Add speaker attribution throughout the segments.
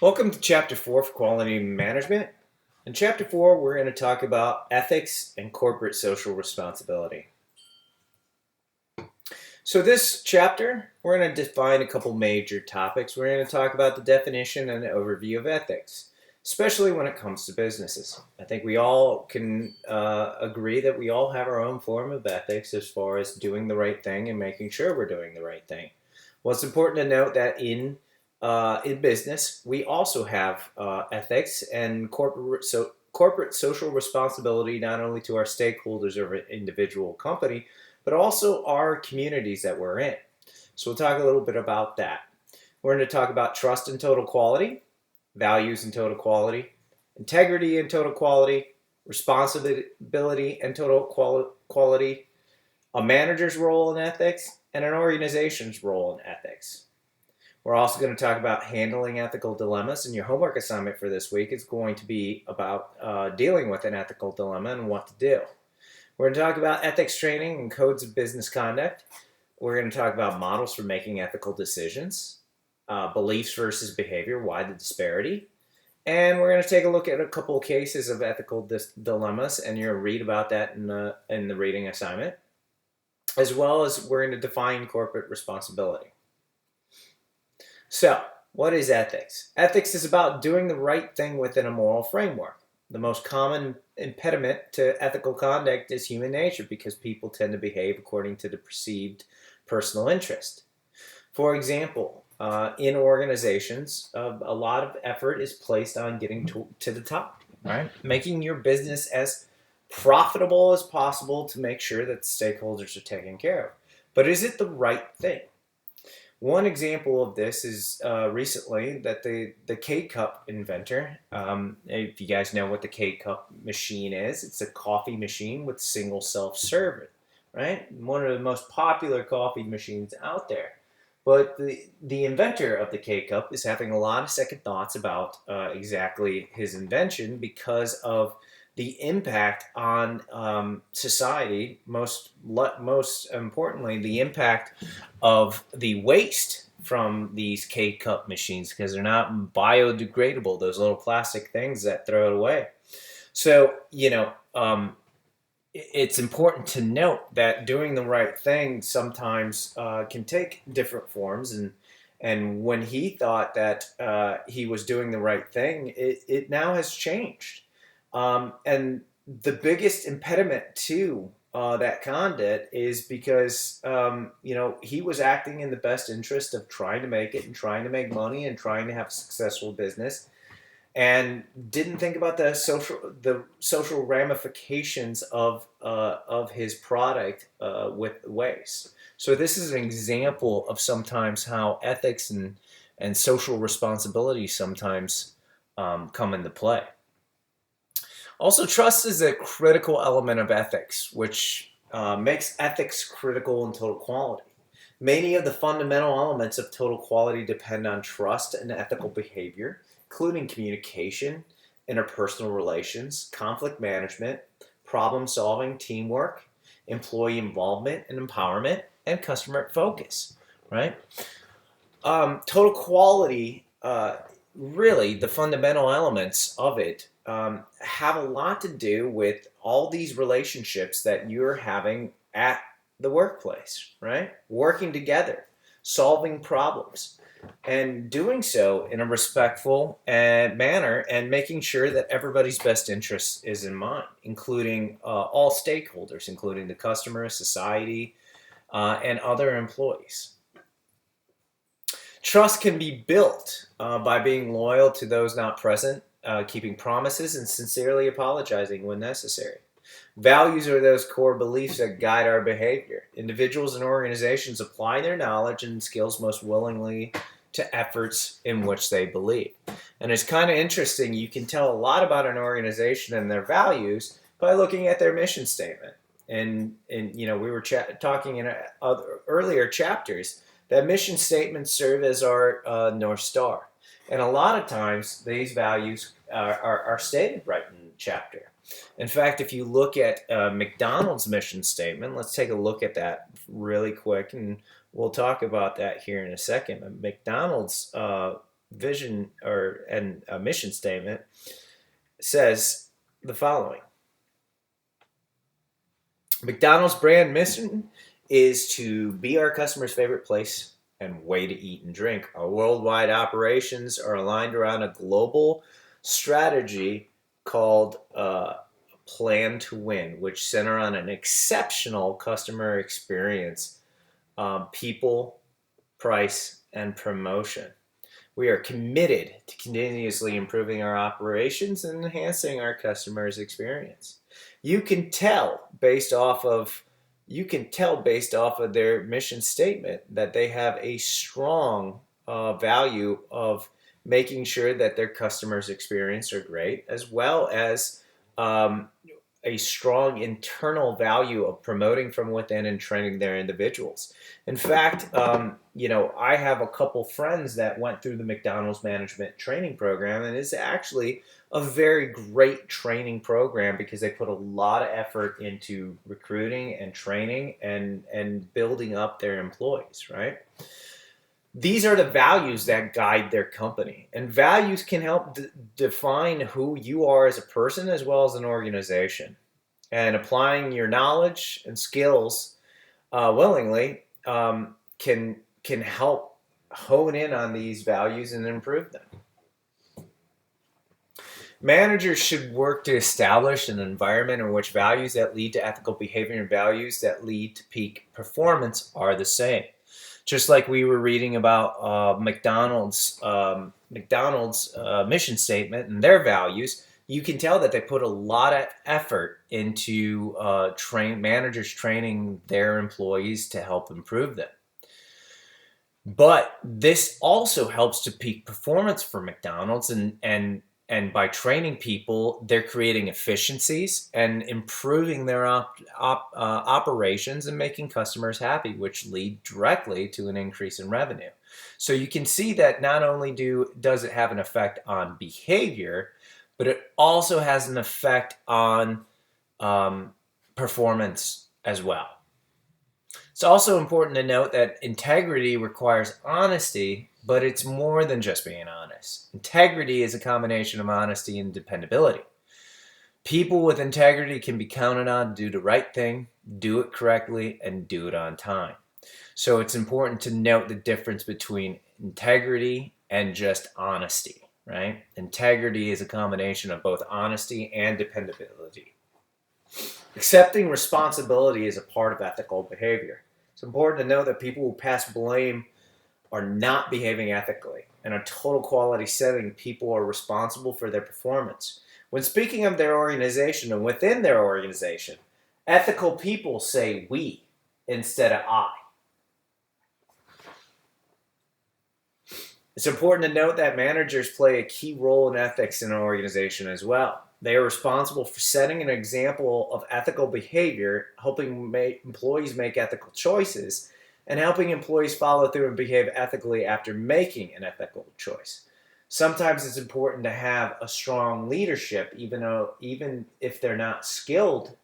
Speaker 1: Welcome to Chapter 4 for Quality Management. In Chapter 4, we're going to talk about ethics and corporate social responsibility. So this chapter, we're going to define a couple major topics. We're going to talk about the definition and overview of ethics, especially when it comes to businesses. I think we all can agree that we all have our own form of ethics as far as doing the right thing and making sure we're doing the right thing. Well, it's important to note that in business, we also have ethics and corporate social responsibility, not only to our stakeholders of an individual company, but also our communities that we're in. So we'll talk a little bit about that. We're going to talk about trust and total quality, values and total quality, integrity and total quality, responsibility and total quality, a manager's role in ethics, and an organization's role in ethics. We're also going to talk about handling ethical dilemmas, and your homework assignment for this week is going to be about dealing with an ethical dilemma and what to do. We're going to talk about ethics training and codes of business conduct. We're going to talk about models for making ethical decisions, beliefs versus behavior, why the disparity. And we're going to take a look at a couple of cases of ethical dilemmas, and you're going to read about that in the reading assignment, as well as we're going to define corporate responsibility. So, what is ethics? Ethics is about doing the right thing within a moral framework. The most common impediment to ethical conduct is human nature because people tend to behave according to the perceived personal interest. For example, in organizations, a lot of effort is placed on getting to the top, right? Making your business as profitable as possible to make sure that stakeholders are taken care of. But is it the right thing? One example of this is recently that the K-Cup inventor, if you guys know what the K-Cup machine is, it's a coffee machine with single self-serve, right? One of the most popular coffee machines out there. But the inventor of the K-Cup is having a lot of second thoughts about exactly his invention because of the impact on society, most importantly, the impact of the waste from these K-Cup machines because they're not biodegradable, those little plastic things that throw it away. So, it's important to note that doing the right thing sometimes can take different forms. And when he thought that he was doing the right thing, it now has changed. And the biggest impediment to that conduct is because, he was acting in the best interest of trying to make it and trying to make money and trying to have a successful business and didn't think about the social ramifications of his product with waste. So this is an example of sometimes how ethics and social responsibility sometimes come into play. Also, trust is a critical element of ethics, which makes ethics critical in total quality. Many of the fundamental elements of total quality depend on trust and ethical behavior, including communication, interpersonal relations, conflict management, problem solving, teamwork, employee involvement and empowerment, and customer focus, right? Total quality, really, the fundamental elements of it have a lot to do with all these relationships that you're having at the workplace, right? Working together, solving problems, and doing so in a respectful manner and making sure that everybody's best interest is in mind, including all stakeholders, including the customer, society, and other employees. Trust can be built by being loyal to those not present, keeping promises, and sincerely apologizing when necessary. Values are those core beliefs that guide our behavior. Individuals and organizations apply their knowledge and skills most willingly to efforts in which they believe. And it's kind of interesting. You can tell a lot about an organization and their values by looking at their mission statement. And we were talking in earlier chapters that mission statements serve as our North Star. And a lot of times, these values are stated right in the chapter. In fact, if you look at McDonald's mission statement, let's take a look at that really quick, and we'll talk about that here in a second. McDonald's vision and a mission statement says the following: McDonald's brand mission is to be our customers' favorite place and way to eat and drink. Our worldwide operations are aligned around a global strategy called Plan to Win, which center on an exceptional customer experience, people, price, and promotion. We are committed to continuously improving our operations and enhancing our customers' experience. You can tell based off of their mission statement that they have a strong value of making sure that their customers' experience are great, as well as um, a strong internal value of promoting from within and training their individuals. In fact, I have a couple friends that went through the McDonald's management training program, and it's actually a very great training program because they put a lot of effort into recruiting and training and building up their employees, right? These are the values that guide their company, and values can help define who you are as a person as well as an organization. And applying your knowledge and skills willingly can help hone in on these values and improve them. Managers should work to establish an environment in which values that lead to ethical behavior and values that lead to peak performance are the same. Just like we were reading about McDonald's mission statement and their values, you can tell that they put a lot of effort into managers training their employees to help improve them. But this also helps to peak performance for McDonald's, and by training people, they're creating efficiencies and improving their operations and making customers happy, which lead directly to an increase in revenue. So you can see that not only does it have an effect on behavior, but it also has an effect on performance as well. It's also important to note that integrity requires honesty, but it's more than just being honest. Integrity is a combination of honesty and dependability. People with integrity can be counted on to do the right thing, do it correctly, and do it on time. So it's important to note the difference between integrity and just honesty, right? Integrity is a combination of both honesty and dependability. Accepting responsibility is a part of ethical behavior. It's important to know that people who pass blame are not behaving ethically. In a total quality setting, people are responsible for their performance. When speaking of their organization and within their organization, ethical people say we instead of I. It's important to note that managers play a key role in ethics in an organization as well. They are responsible for setting an example of ethical behavior, helping employees make ethical choices, and helping employees follow through and behave ethically after making an ethical choice. Sometimes it's important to have a strong leadership, even if they're not skilled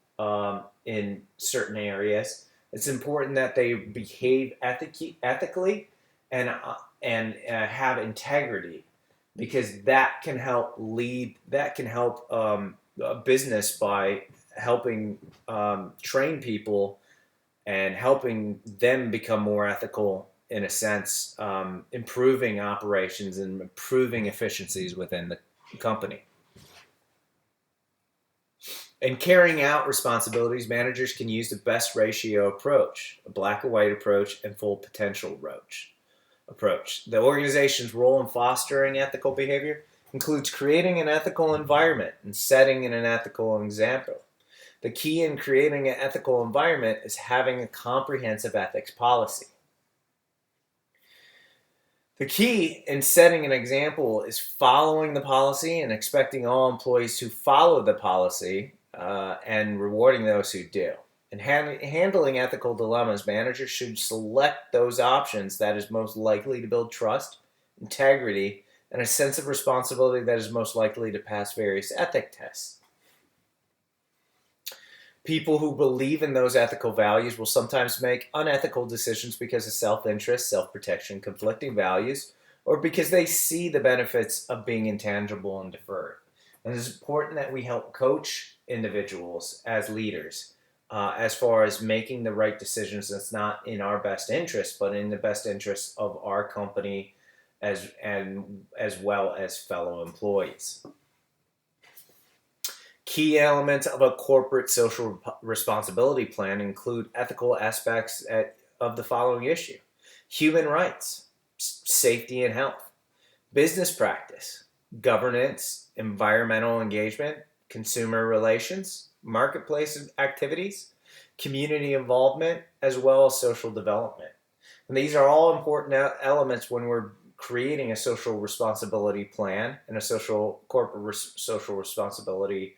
Speaker 1: in certain areas. It's important that they behave ethically and have integrity, because that can help a business by helping train people and helping them become more ethical in a sense, improving operations and improving efficiencies within the company. In carrying out responsibilities, managers can use the best ratio approach, a black and white approach, and full potential approach. The organization's role in fostering ethical behavior includes creating an ethical environment and setting an ethical example. The key in creating an ethical environment is having a comprehensive ethics policy. The key in setting an example is following the policy and expecting all employees to follow the policy and rewarding those who do. In handling ethical dilemmas, managers should select those options that is most likely to build trust, integrity, and a sense of responsibility that is most likely to pass various ethic tests. People who believe in those ethical values will sometimes make unethical decisions because of self-interest, self-protection, conflicting values, or because they see the benefits of being intangible and deferred. And it's important that we help coach individuals as leaders as far as making the right decisions that's not in our best interest, but in the best interest of our company as well as fellow employees. Key elements of a corporate social responsibility plan include ethical aspects of the following issue: human rights, safety and health, business practice, governance, environmental engagement, consumer relations, marketplace activities, community involvement, as well as social development. And these are all important elements when we're creating a social responsibility plan and a social responsibility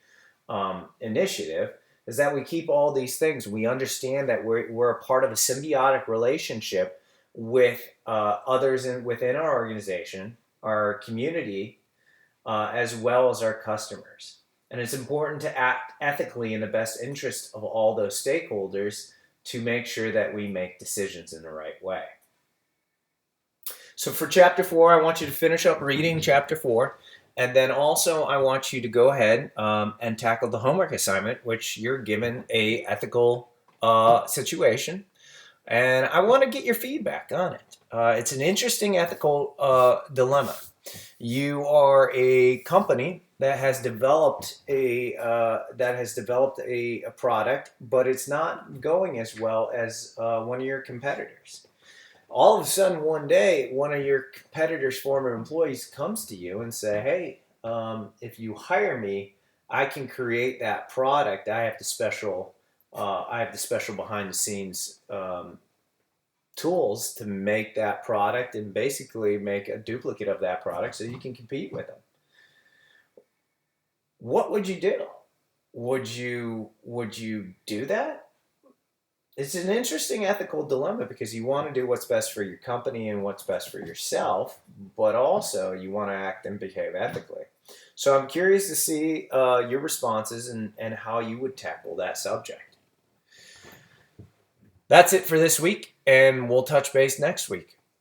Speaker 1: initiative, is that we keep all these things. We understand that we're a part of a symbiotic relationship with others within our organization, our community, as well as our customers. And it's important to act ethically in the best interest of all those stakeholders to make sure that we make decisions in the right way. So for Chapter 4, I want you to finish up reading Chapter 4. And then also I want you to go ahead and tackle the homework assignment, which you're given a ethical situation. And I want to get your feedback on it. It's an interesting ethical dilemma. You are a company that has developed a product, but it's not going as well as one of your competitors. All of a sudden, one day, one of your competitors' former employees comes to you and say, "Hey, if you hire me, I can create that product. I have the special behind the scenes tools to make that product and basically make a duplicate of that product so you can compete with them." What would you do? Would you do that? It's an interesting ethical dilemma because you want to do what's best for your company and what's best for yourself, but also you want to act and behave ethically. So I'm curious to see your responses and how you would tackle that subject. That's it for this week, and we'll touch base next week.